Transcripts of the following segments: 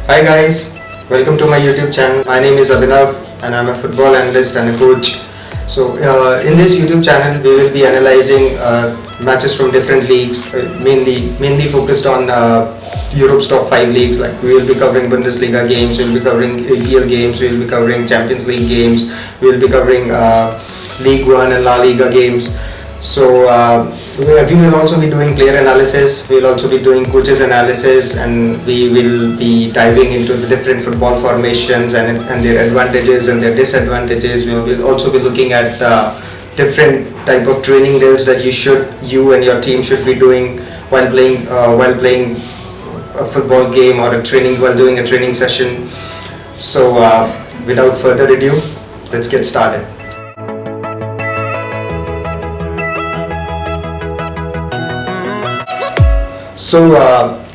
Hi guys, welcome to my YouTube channel. My name is Abhinav and I'm a football analyst and a coach. In this YouTube channel we will be analyzing matches from different leagues, mainly focused on Europe's top 5 leagues. Like we will be covering Bundesliga games, we will be covering EPL games, we will be covering Champions League games, we will be covering League 1 and La Liga games. We will also be doing player analysis, we will also be doing coaches analysis, and we will be diving into the different football formations and their advantages and their disadvantages. We will also be looking at different type of training drills that you and your team should be doing while playing a football game or while doing a training session. Without further ado, let's get started.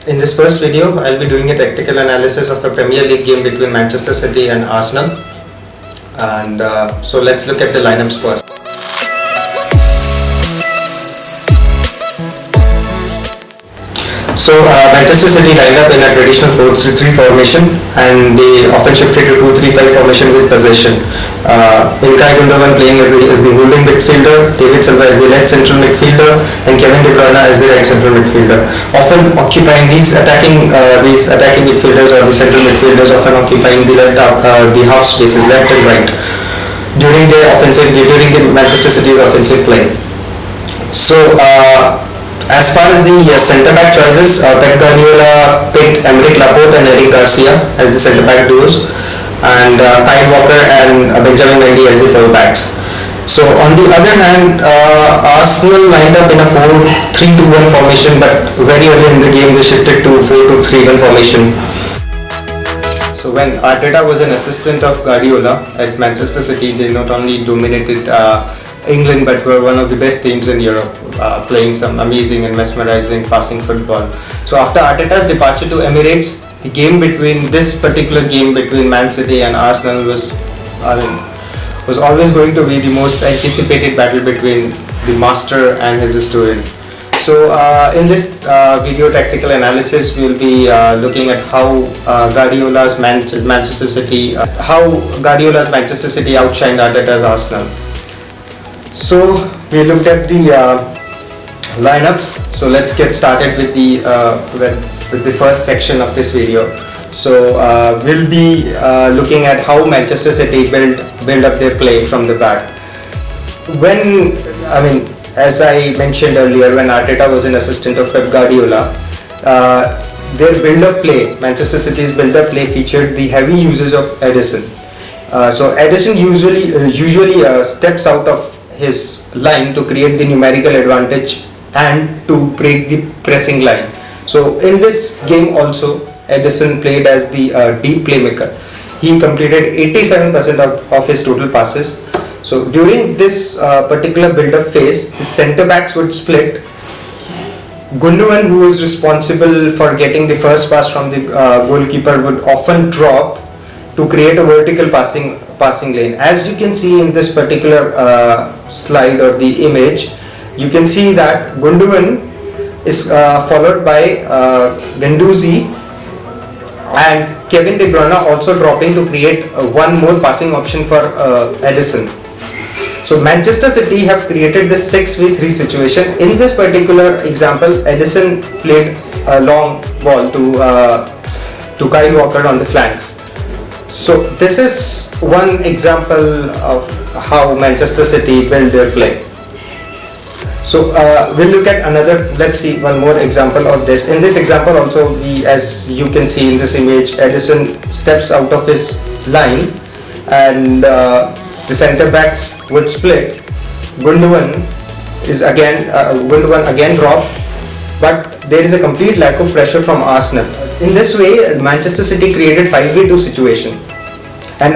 In this first video, I'll be doing a tactical analysis of a Premier League game between Manchester City and Arsenal. Let's look at the lineups first. Manchester City lined up in a traditional 4-3-3 formation, and they often shifted to 2-3-5 formation with possession. Ilkay Gundogan playing as the holding midfielder, David Silva as the left central midfielder, and Kevin De Bruyne as the right central midfielder. Often occupying these attacking midfielders or the central midfielders, often occupying the half spaces, left and right, during the Manchester City's offensive play. As far as the centre-back choices, Pep Guardiola picked Aymeric Laporte and Eric Garcia as the centre-back duos, and Kyle Walker and Benjamin Mendy as the full-backs. On the other hand, Arsenal lined up in a 4-3-2-1 formation, but very early in the game they shifted to 4-2-3-1 formation. When Arteta was an assistant of Guardiola at Manchester City, they not only dominated England but were one of the best teams in Europe, playing some amazing and mesmerizing passing football. After Arteta's departure to Emirates, this particular game between Man City and Arsenal was always going to be the most anticipated battle between the master and his student. In this video tactical analysis, we will be looking at how Guardiola's Manchester City outshined Arteta's Arsenal. We looked at the lineups. Let's get started with the first section of this video. We'll be looking at how Manchester City build up their play from the back. As I mentioned earlier, when Arteta was an assistant of Pep Guardiola, their build-up play, Manchester City's build-up play, featured the heavy usage of Ederson. Ederson usually steps out of his line to create the numerical advantage and to break the pressing line. In this game also, Ederson played as the deep playmaker. He completed 87% of his total passes. During this particular build-up phase, the centre-backs would split. Gundogan, who was responsible for getting the first pass from the goalkeeper, would often drop to create a vertical passing lane. As you can see in this particular slide or the image, you can see that Gundogan is followed by Guendouzi and Kevin De Bruyne also dropping to create one more passing option for Ederson. Manchester City have created this 6v3 situation. In this particular example, Ederson played a long ball to Kyle Walker on the flanks. This is one example of how Manchester City build their play. We'll look at let's see one more example of this. In this example also, as you can see in this image, Ederson steps out of his line and the centre backs would split. Gundogan again dropped, but there is a complete lack of pressure from Arsenal. In this way, Manchester City created 5v2 situation and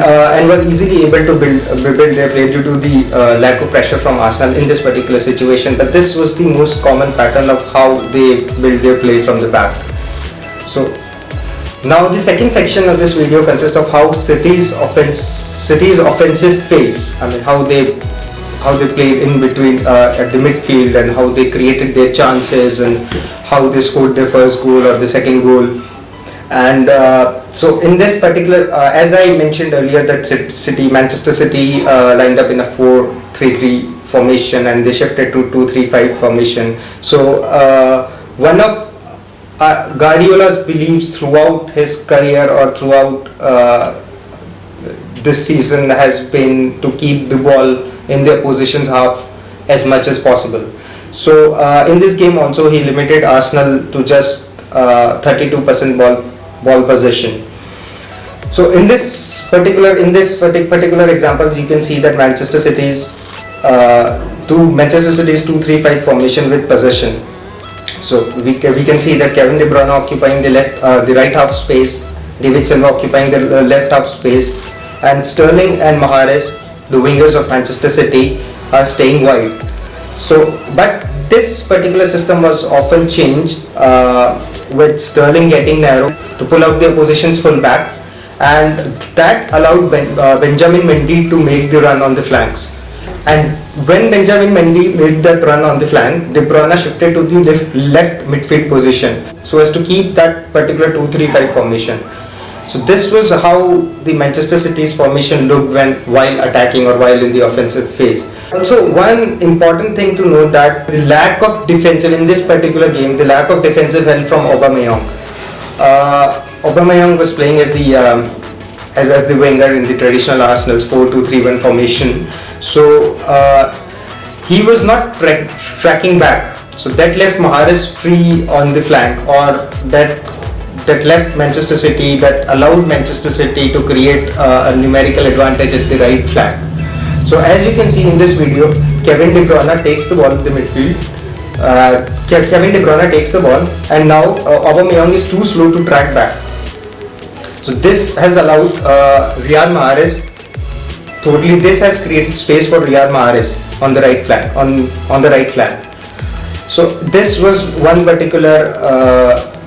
were easily able to build their play due to the lack of pressure from Arsenal in this particular situation. But this was the most common pattern of how they build their play from the back. Now the second section of this video consists of how City's offensive phase, how they played in between at the midfield, and how they created their chances and how they scored their first goal or the second goal. And So in this particular, as I mentioned earlier, that Manchester City lined up in a 4-3-3 formation, and they shifted to 2-3-5 formation. So one of Guardiola's beliefs throughout his career or throughout this season has been to keep the ball in their positions half as much as possible. So in this game also he limited Arsenal to just 32% ball possession. So in this particular example, you can see that Manchester City's 2-3-5 formation with possession. So we can see that Kevin De Bruyne occupying the right half space, David Silva occupying the left half space, and Sterling and Mahrez, the wingers of Manchester City, are staying wide. So, but this particular system was often changed with Sterling getting narrow to pull out their positions full back, and that allowed Benjamin Mendy to make the run on the flanks. And when Benjamin Mendy made that run on the flank, De Bruyne shifted to the left midfield position so as to keep that particular 2-3-5 formation. So this was how the Manchester City's formation looked while attacking or while in the offensive phase. Also, one important thing to note that the lack of defensive in this particular game, the lack of defensive help from Aubameyang. Aubameyang was playing as the winger in the traditional Arsenal's 4-2-3-1 formation. So he was not tracking back. So that left Mahrez free on the flank, or that left Manchester City, that allowed Manchester City to create a numerical advantage at the right flank. So as you can see in this video, Kevin De Bruyne takes the ball in the midfield. Kevin De Bruyne takes the ball, and now Aubameyang is too slow to track back. So this has allowed Riyad Mahrez. Totally, this has created space for Riyad Mahrez on the right flank. On the right flank. So this was one particular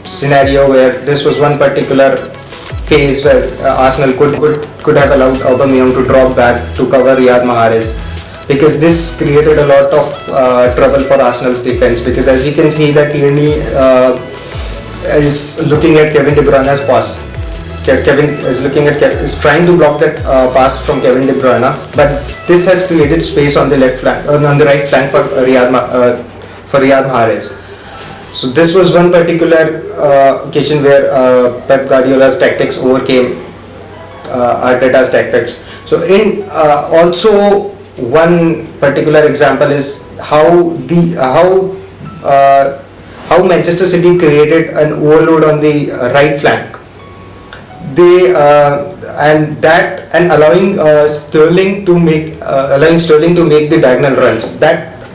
scenario where this was one particular phase where Arsenal could have allowed Aubameyang to drop back to cover Riyad Mahrez, because this created a lot of trouble for Arsenal's defense, because as you can see that Tierney is looking at Kevin De Bruyne's pass. Kevin is trying to block that pass from Kevin De Bruyne, but this has created space on the left flank, on the right flank for Riyad Mahrez. So this was one particular occasion where Pep Guardiola's tactics overcame Arteta's tactics. So in also one particular example is how Manchester City created an overload on the right flank. They allowing Sterling to make the diagonal runs.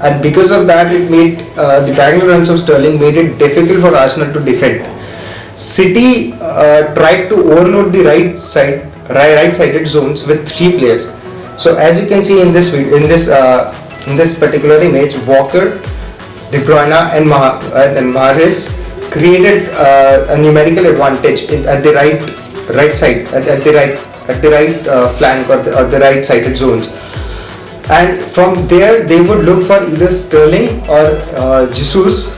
And because of that, it made the diagonal runs of Sterling made it difficult for Arsenal to defend. City tried to overload the right-sided zones with 3 players. So as you can see in this particular image, Walker, De Bruyne, and Mahrez created a numerical advantage at the right side, at the right flank or the right-sided zones. And from there they would look for either Sterling or Jesus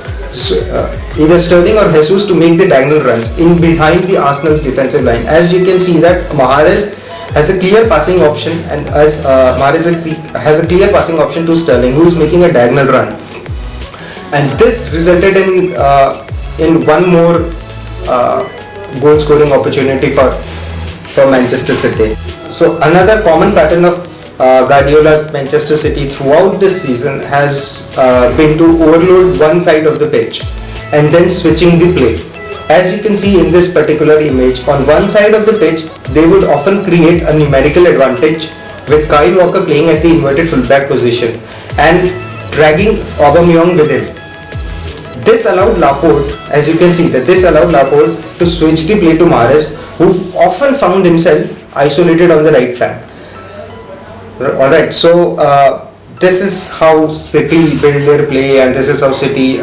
to make the diagonal runs in behind the Arsenal's defensive line. As you can see that Mahrez has a clear passing option, and as Mahrez has a clear passing option to Sterling, who is making a diagonal run, and this resulted in one more goal scoring opportunity for Manchester City. So another common pattern of Guardiola's Manchester City throughout this season has been to overload one side of the pitch and then switching the play. As you can see in this particular image, on one side of the pitch they would often create a numerical advantage with Kyle Walker playing at the inverted fullback position and dragging Aubameyang with him. This allowed Laporte, as you can see, that this allowed Laporte to switch the play to Mahrez, who often found himself isolated on the right flank. Alright, so this is how City built their play, and this is how City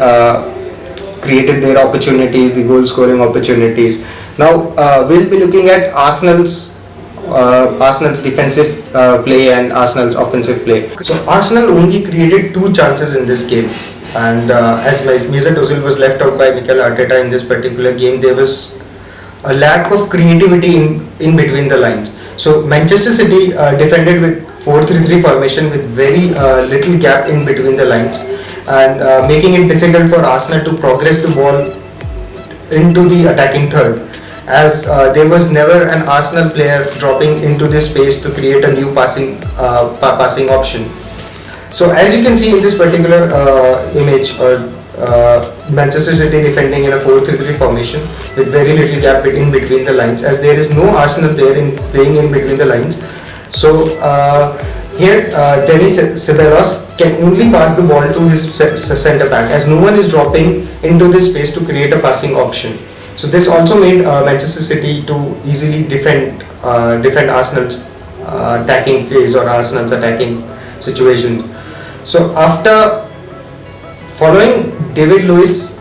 created their opportunities, the goal scoring opportunities. Now we'll be looking at Arsenal's defensive play and Arsenal's offensive play. So Arsenal only created 2 chances in this game, and as Mesut Ozil was left out by Mikel Arteta in this particular game, there was a lack of creativity in between the lines. So Manchester City defended with 4-3-3 formation with very little gap in between the lines, and making it difficult for Arsenal to progress the ball into the attacking third, as there was never an Arsenal player dropping into this space to create a new passing option. So as you can see in this particular image, Manchester City defending in a 4-3-3 formation with very little gap in between the lines, as there is no Arsenal player playing in between the lines. So here Denis Ceballos can only pass the ball to his centre back, as no one is dropping into this space to create a passing option. So this also made Manchester City to easily defend Arsenal's attacking phase or Arsenal's attacking situation. So after following David Luiz's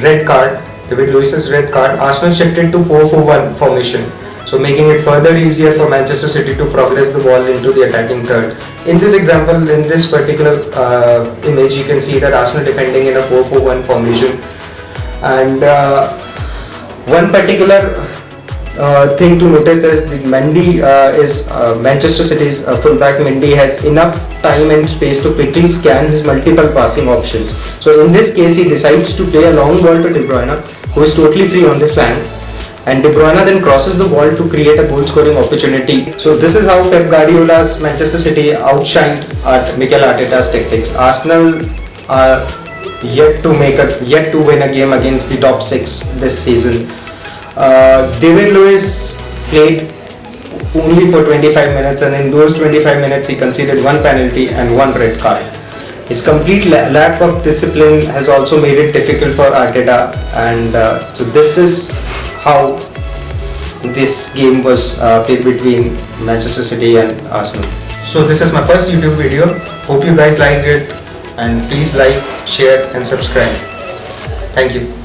red card, Arsenal shifted to 4-4-1 formation, so making it further easier for Manchester City to progress the ball into the attacking third. In this example, in this particular image, you can see that Arsenal defending in a 4-4-1 formation, and one particular thing to notice is that Manchester City's fullback Mendy has enough time and space to quickly scan his multiple passing options. So in this case, he decides to play a long ball to De Bruyne, who is totally free on the flank, and De Bruyne then crosses the ball to create a goal scoring opportunity. So this is how Pep Guardiola's Manchester City outshined Mikel Arteta's tactics. Arsenal are yet to win a game against the top 6 this season. David Luiz played only for 25 minutes, and in those 25 minutes he conceded 1 penalty and 1 red card. His complete lack of discipline has also made it difficult for Arteta, and so this is how this game was played between Manchester City and Arsenal. So this is my first YouTube video. Hope you guys liked it, and please like, share and subscribe. Thank you.